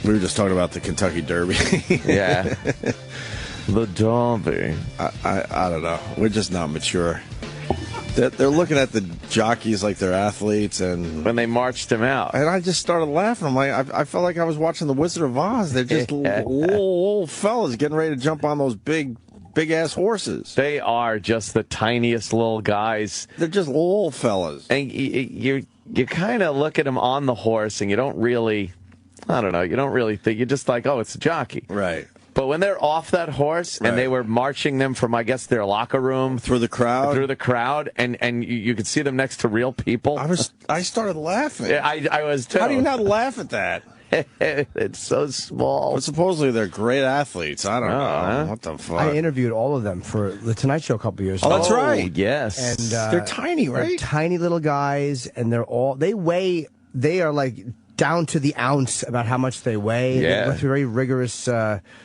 We were just talking about the Kentucky Derby. Yeah. The Derby. I don't know. We're just not mature. They're looking at the jockeys like they're athletes, and when they marched him out, and I just started laughing. I'm like, I felt like I was watching The Wizard of Oz. They're just little fellas getting ready to jump on those big ass horses. They are just the tiniest little guys. They're just little fellas, and you kind of look at them on the horse, and you don't really, I don't know, you don't really think, you're just like, oh, it's a jockey, right? But when they're off that horse and they were marching them from, I guess, their locker room through the crowd, and you could see them next to real people. I started laughing. Yeah, I was too. How do you not laugh at that? It's so small. But supposedly they're great athletes. I don't know. Huh? What the fuck? I interviewed all of them for the Tonight Show a couple years ago. Oh, that's right. Yes. And they're tiny, right? They're tiny little guys, and they are like down to the ounce about how much they weigh. Yeah. They go through very rigorous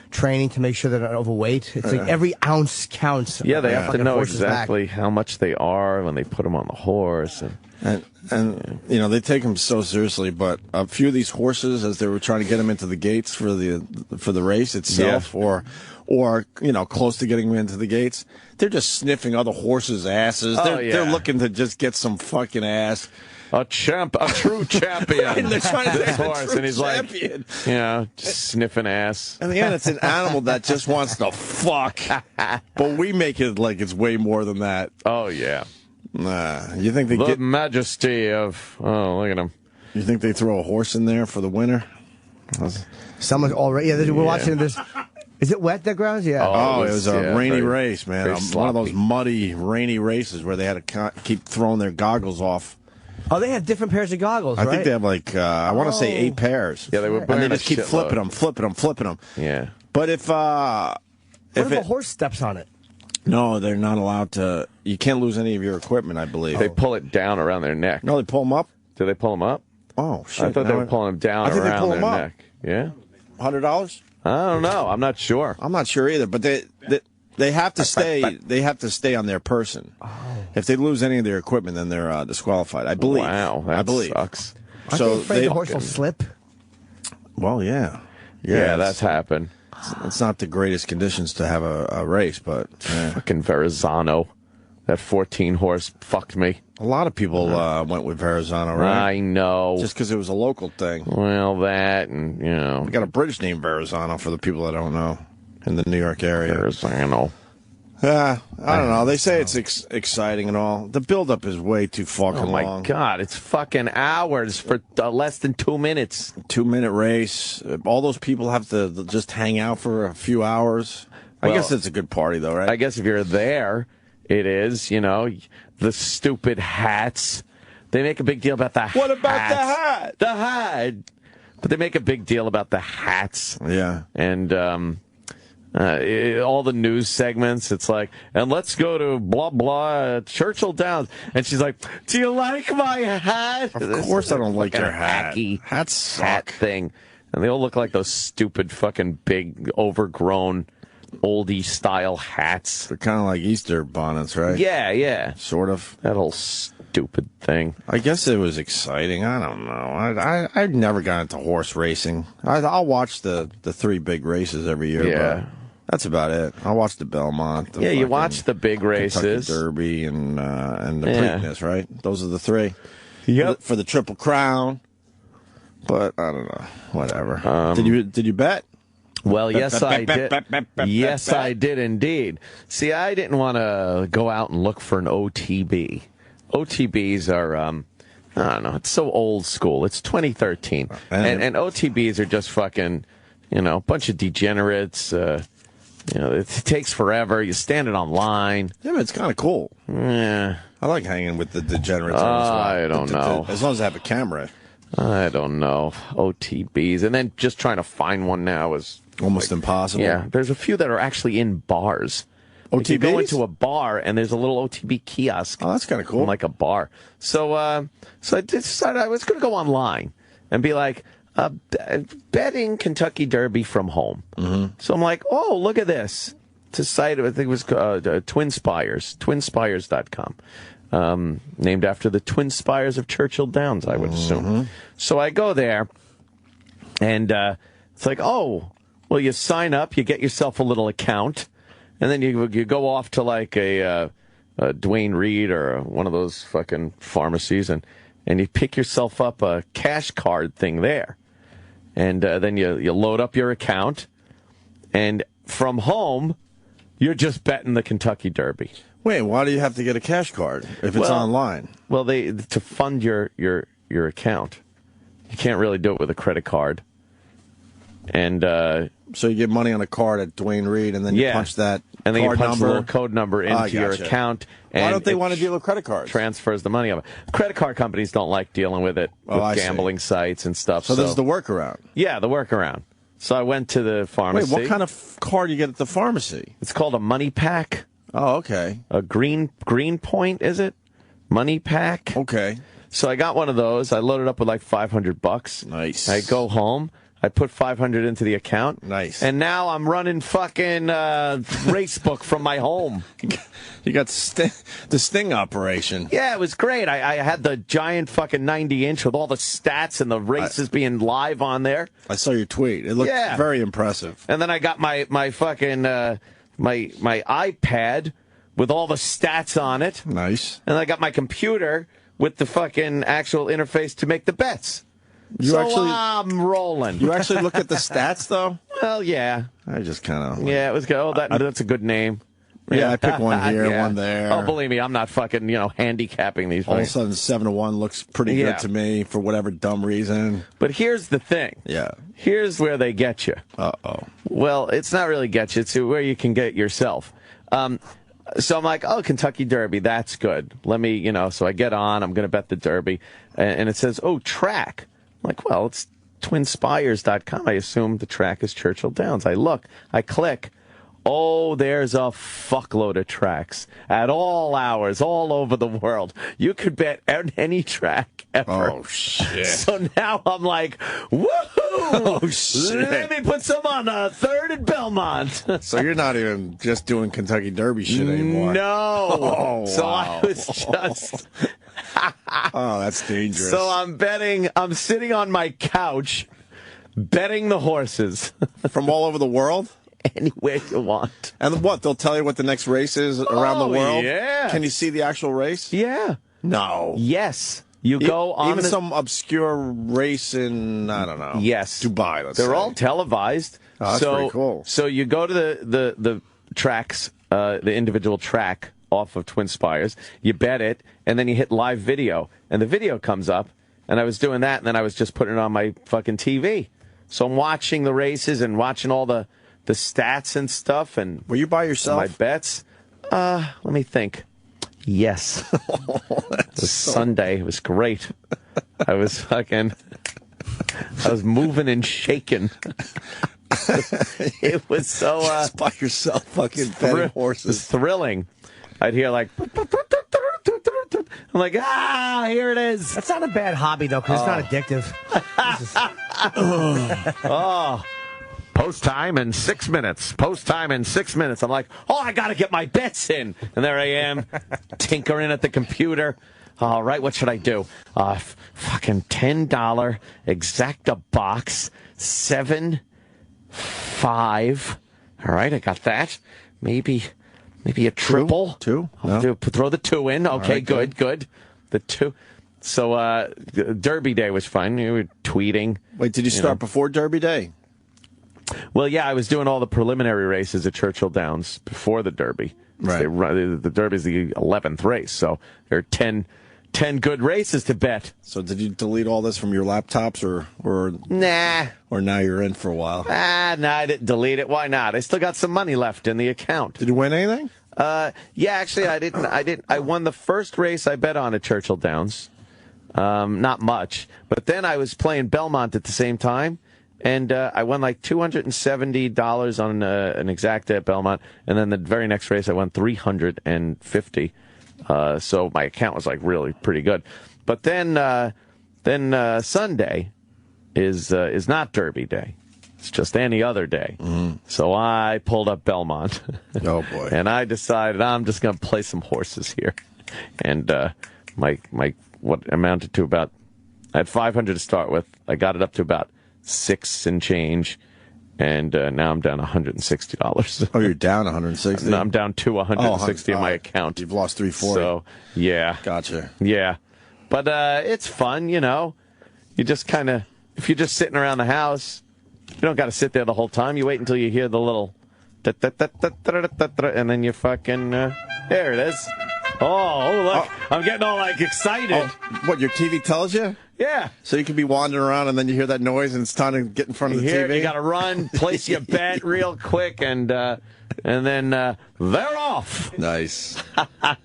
training to make sure they're not overweight. It's like every ounce counts. Yeah, they have to know exactly how much they are when they put them on the horse. And you know, they take them so seriously, but a few of these horses, as they were trying to get them into the gates for the race itself, or you know, close to getting them into the gates, they're just sniffing other horses' asses. They're looking to just get some fucking ass. A true champion. And they're trying to this horse, and he's champion. like, you know, just sniffing ass. In the end, it's an animal that just wants to fuck, but we make it like it's way more than that. Oh yeah. Nah, you think the majesty of? Oh, look at him. You think they throw a horse in there for the winner? Someone already. Yeah, we're watching this. Is it wet, the grounds? Yeah. Oh, it was a rainy race, man. One of those muddy, rainy races where they had to keep throwing their goggles off. Oh, they have different pairs of goggles, right? I think they have like, I want to say 8 pairs. Yeah, they were. And they just keep flipping them. Yeah. But if a horse steps on it? No, they're not allowed to. You can't lose any of your equipment, I believe. They pull it down around their neck. No, they pull them up. Do they pull them up? Oh, shit. I thought they were pulling them down around their neck. Yeah. $100? I don't know. I'm not sure. I'm not sure either. But they have to stay. They have to stay on their person. Oh. If they lose any of their equipment, then they're disqualified. I believe. Wow, that sucks. So the horse will slip. Well, yeah. Yeah, that's happened. It's not the greatest conditions to have a race, but fucking Verrazano, that 14 horse fucked me. A lot of people went with Verrazano, right? I know, just because it was a local thing. Well, that and you know, we got a bridge named Verrazano for the people that don't know in the New York area. Verrazano. I don't know. They say it's exciting and all. The build-up is way too fucking long. Oh, my God. It's fucking hours for less than 2 minutes. 2-minute race. All those people have to just hang out for a few hours. I guess it's a good party, though, right? I guess if you're there, it is, you know, the stupid hats. They make a big deal about the hats. What about the hat? The hat. But they make a big deal about the hats. Yeah. And, all the news segments, it's like, and let's go to blah, blah, Churchill Downs. And she's like, do you like my hat? Of course I don't like your hat. Hats suck. Hat thing. And they all look like those stupid fucking big, overgrown, oldie-style hats. They're kind of like Easter bonnets, right? Yeah, yeah. Sort of. That whole stupid thing. I guess it was exciting. I don't know. I never got into horse racing. I'll watch the 3 big races every year. Yeah. But that's about it. I watch the Belmont. You watch the big races, Kentucky Derby, and the Preakness, right? Those are the 3. Yep. For the Triple Crown. But I don't know. Whatever. Did you bet? Well, yes, I did. Yes, I did indeed. See, I didn't want to go out and look for an OTB. OTBs are, I don't know, it's so old school. It's 2013. And OTBs are just fucking, you know, a bunch of degenerates. You know, it takes forever. You stand it online. Yeah, but it's kind of cool. Yeah. I like hanging with the degenerates. I don't know. As long as I have a camera. I don't know. OTBs. And then just trying to find one now is almost impossible. Yeah. There's a few that are actually in bars. OTBs? Like you go into a bar and there's a little OTB kiosk. Oh, that's kind of cool. Like a bar. So I decided I was going to go online and be like, betting Kentucky Derby from home. Mm-hmm. So I'm like, oh, look at this. It's a site, I think it was Twin Spires, twinspires.com. Named after the Twin Spires of Churchill Downs, I would assume. So I go there, and It's like, oh, well, you sign up, you get yourself a little account, and then you go off to like a Dwayne Reed or one of those fucking pharmacies, and you pick yourself up a cash card thing there. And then you load up your account, and from home, you're just betting the Kentucky Derby. Wait, why do you have to get a cash card if it's online? Well, to fund your account. You can't really do it with a credit card. And so you get money on a card at Dwayne Reed, and then you punch that and then card you punch number. the little code number into your account. And why don't they want to deal with credit cards? Transfers the money of it. Credit card companies don't like dealing with it with gambling sites and stuff. So this is the workaround. Yeah, the workaround. So I went to the pharmacy. Wait, what kind of card do you get at the pharmacy? It's called a money pack. Oh, okay. A green point, is it? Money pack. Okay. So I got one of those. I loaded up with like $500. Nice. I go home. I put $500 into the account. Nice. And now I'm running fucking race book from my home. You got the sting operation. Yeah, it was great. I had the giant fucking 90-inch with all the stats and the races being live on there. I saw your tweet. It looked very impressive. And then I got my fucking my iPad with all the stats on it. Nice. And I got my computer with the fucking actual interface to make the bets. I'm rolling. You actually look at the stats, though? Well, yeah. I just kind of... Yeah, it was good. Oh, that's a good name. Yeah, I pick one here, one there. Oh, believe me, I'm not fucking, handicapping these All things. of a sudden, 7-1 looks pretty good to me for whatever dumb reason. But here's the thing. Yeah. Here's where they get you. Uh-oh. Well, it's not really get you. It's where you can get yourself. So I'm like, oh, Kentucky Derby, that's good. Let me, so I get on. I'm going to bet the Derby. And it says, oh, track. I'm like, well, it's twinspires.com. I assume the track is Churchill Downs. I look. I click. Oh, there's a fuckload of tracks at all hours, all over the world. You could bet any track ever. Oh, shit. So now I'm like, woohoo! Oh, shit. Let me put some on third at Belmont. So you're not even just doing Kentucky Derby shit anymore. No. Oh, so wow. I was just... Oh, that's dangerous. So I'm sitting on my couch betting the horses. From all over the world? Anywhere you want. And what? They'll tell you what the next race is around the world? Yeah. Can you see the actual race? Yeah. No. Yes. You go on even some obscure race in, I don't know. Yes. Dubai, let's say. They're all televised. Oh, that's pretty cool. So you go to the tracks, the individual track off of Twin Spires, you bet it, and then you hit live video, and the video comes up, and I was doing that, and then I was just putting it on my fucking TV. So I'm watching the races and watching all the stats and stuff. And were you by yourself? My bets? Let me think. Yes. It was Sunday. It was great. I was moving and shaking. It was so... Just by yourself fucking betting horses. It was thrilling. I'd hear like... I'm like, here it is. That's not a bad hobby, though, because it's not addictive. Post time in 6 minutes. Post time in 6 minutes. I'm like, I got to get my bets in. And there I am, tinkering at the computer. All right, what should I do? Fucking $10 exacta box, 7, 5. All right, I got that. Maybe a triple. Two? No. Throw the 2 in. Okay, right, good. The 2. So Derby Day was fun. You were tweeting. Wait, did you start before Derby Day? Well, yeah, I was doing all the preliminary races at Churchill Downs before the Derby. Right. The Derby's the 11th race, so there are 10 good races to bet. So did you delete all this from your laptops, or nah? Or now you're in for a while? Nah, I didn't delete it. Why not? I still got some money left in the account. Did you win anything? Yeah, actually, I didn't. I won the first race I bet on at Churchill Downs. Not much, but then I was playing Belmont at the same time. And I won like $270 on an exacta at Belmont, and then the very next race I won $350. So my account was like really pretty good. But then Sunday is not Derby Day; it's just any other day. Mm-hmm. So I pulled up Belmont. Oh boy! And I decided I'm just going to play some horses here, and my what amounted to about, I had $500 to start with. I got it up to about $6 and change. And now I'm down $160. Oh, you're down 160? No, I'm down to 160 in my account. You've lost 340. So, yeah. Gotcha. Yeah. But it's fun, you know. You just kind of, if you're just sitting around the house, you don't got to sit there the whole time. You wait until you hear the little, and then you fucking, there it is. Oh, look. I'm getting all, like, excited. Oh, what, your TV tells you? Yeah. So you can be wandering around and then you hear that noise and it's time to get in front of the TV? You got to run, place your bet real quick, and then they're off. Nice.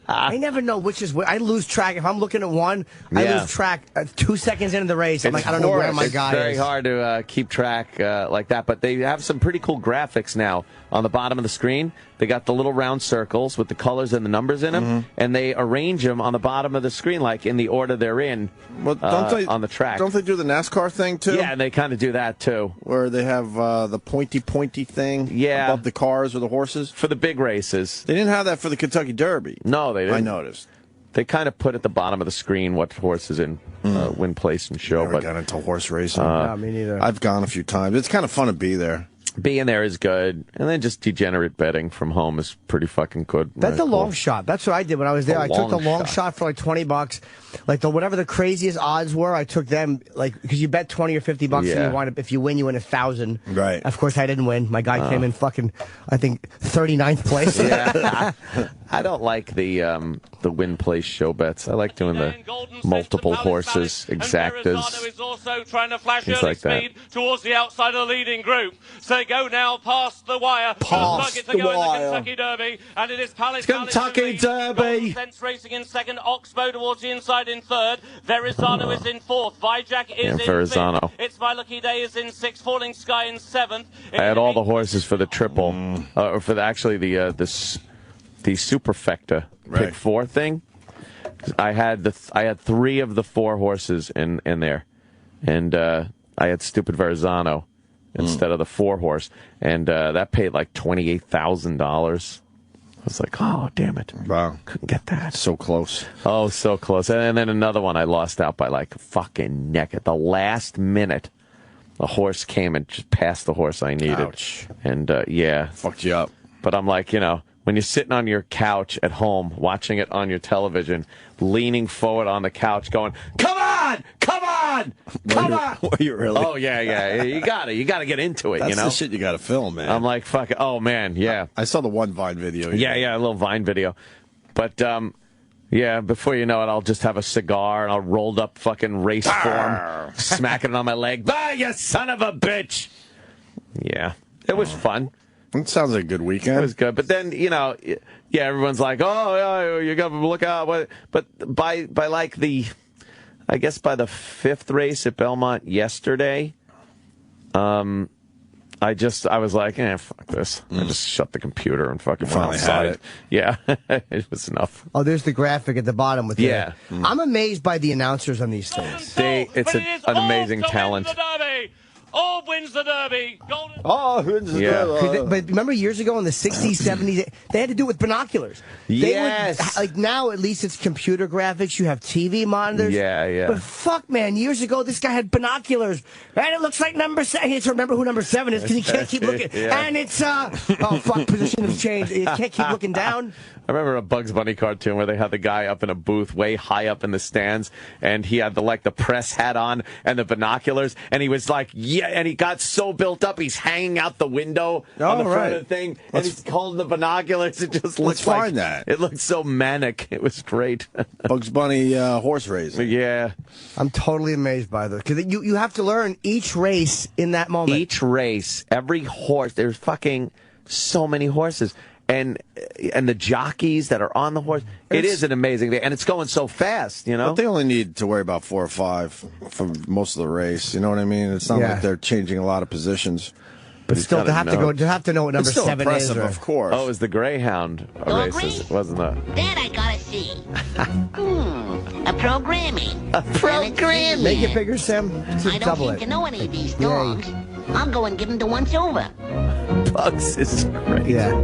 I never know which is which. I lose track. If I'm looking at one, I lose track 2 seconds into the race. I'm like, I don't know where my guy is. It's very hard to keep track like that. But they have some pretty cool graphics now on the bottom of the screen. They got the little round circles with the colors and the numbers in them, and they arrange them on the bottom of the screen, like in the order they're in on the track. Don't they do the NASCAR thing, too? Yeah, they kind of do that, too. Where they have the pointy thing above the cars or the horses? For the big races. They didn't have that for the Kentucky Derby. No, they didn't. I noticed. They kind of put at the bottom of the screen what horse is in win, place, and show. Never got into horse racing. No, me neither. I've gone a few times. It's kind of fun to be there. Being there is good, and then just degenerate betting from home is pretty fucking good. That's a long shot. That's what I did when I was there. I took the long shot for like $20. Like whatever the craziest odds were, I took them. Like because you bet $20 or $50, and you wind up if you win, you win 1,000. Right. Of course, I didn't win. My guy came in fucking, I think 39th place. Yeah. I don't like the win place show bets. I like doing the multiple horses, exactas. Is also trying to flash Things early like that. speed towards the outside of the leading group. So they go now past the wire. Past the wire. In the Kentucky Derby, and it is Palace. Kentucky Derby. Sense racing in second. Oxbow towards the inside in third. Verizano is in fourth. Vijak is in Verizano. fifth. It's My Lucky Day is in sixth. Falling Sky in seventh. I had all the horses for the triple, or for the superfecta pick 4 thing. I had 3 of the 4 horses in there, and I had stupid Verizano instead of the 4 horse, and that paid like $28,000. I was like, oh, damn it. Wow. Couldn't get that. So close. Oh, so close. And then another one I lost out by like a fucking neck at the last minute. The horse came and just passed the horse I needed. Ouch. And, yeah. Fucked you up. But I'm like, you know, when you're sitting on your couch at home, watching it on your television, leaning forward on the couch going, come on! Come on! Come on! Were you really? Oh, yeah. You got to get into it, That's you know? the shit you got to film, man. I'm like, fuck it. Oh, man, yeah. I saw the one Vine video. Yeah, a little Vine video. But, yeah, before you know it, I'll just have a cigar and I'll rolled up fucking race form, smacking it on my leg. Bah, you son of a bitch! Yeah, it was fun. It sounds like a good weekend. It was good. But then, you know, yeah, everyone's like, oh, yeah, you got to look out. But by like I guess by the 5th race at Belmont yesterday, I was like, fuck this. I just shut the computer and fucking went outside. Had it. Yeah, it was enough. Oh, there's the graphic at the bottom with I'm amazed by the announcers on these things. It's an amazing talent. Orb wins the Derby. Golden. Oh, wins the Derby. But remember years ago in the 60s, 70s, they had to do it with binoculars. Yes. Like now, at least it's computer graphics. You have TV monitors. Yeah. But fuck, man, years ago, this guy had binoculars. And it looks like number 7. You have to remember who number 7 is because you can't keep looking. Yeah. And it's, oh, fuck, position has changed. You can't keep looking down. I remember a Bugs Bunny cartoon where they had the guy up in a booth way high up in the stands, and he had the press hat on and the binoculars, and he was like, and he got so built up, he's hanging out the window on the front of the thing, and he's holding the binoculars. It just looks like that. It looked so manic. It was great. Bugs Bunny horse racing. Yeah. I'm totally amazed by this. Because you have to learn each race in that moment. Each race, every horse, there's fucking so many horses. And the jockeys that are on the horse, it is an amazing thing. And it's going so fast, you know? But they only need to worry about 4 or 5 for most of the race. You know what I mean? It's not like they're changing a lot of positions. But still, to have to know what number 7 is. Of course. Oh, it was the Greyhound races. It wasn't that. That I gotta see. A programming. Make it bigger, Sam. I don't seem to know any of these dogs. I'll go and give them the once over. Bugs is great. Yeah.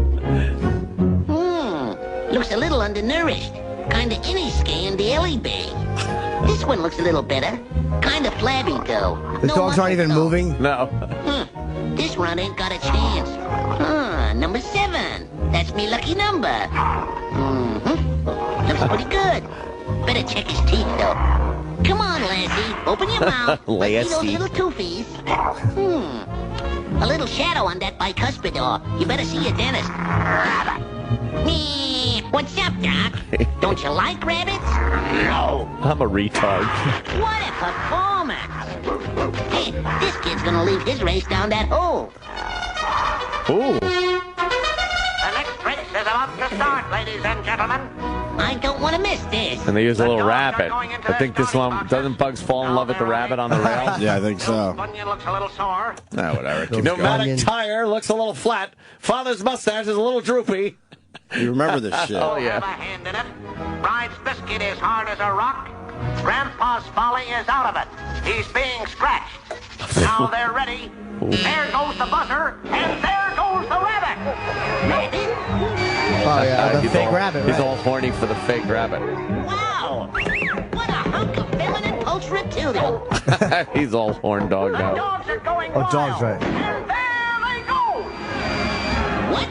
Looks a little undernourished. Kinda inny scan daily bag. This one looks a little better. Kind of flabby, though. The dogs aren't even moving? No. This one ain't got a chance. Number 7. That's me lucky number. Looks pretty good. Better check his teeth, though. Come on, Lassie. Open your mouth. Let's see those little toofies. A little shadow on that bicuspid door. You better see your dentist. What's up, Doc? Don't you like rabbits? No. I'm a retard. What a performance. Hey, this kid's gonna leave his race down that hole. Ooh. The next race is about to start, ladies and gentlemen. I don't want to miss this. And they use a little rabbit. I think this one, doesn't Bugs fall in love with the rabbit on the rail? Yeah, I think so. Bunyan looks a little sore. Whatever. Pneumatic tire looks a little flat. Father's mustache is a little droopy. You remember this shit. Oh, yeah. Have a hand in it. Bride's biscuit is hard as a rock. Grandpa's folly is out of it. He's being scratched. Now they're ready. There goes the buzzer, and there goes the rabbit. Rabbit? Oh, yeah, the fake rabbit. He's all horny for the fake rabbit. Wow. What a hunk of feminine post-reptilian. He's all horn dog The now. dogs are going Oh, wild. dog's right. And there they go. What?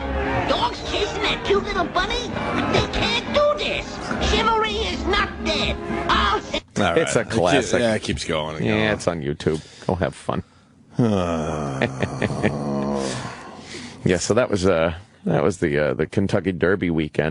Dogs chasing that cute little bunny? They can't do this. Chivalry is not dead. I'll say... All right. It's a classic. Yeah, it keeps going. And going. Yeah, it's on YouTube. Go have fun. Yeah, so that was the Kentucky Derby weekend.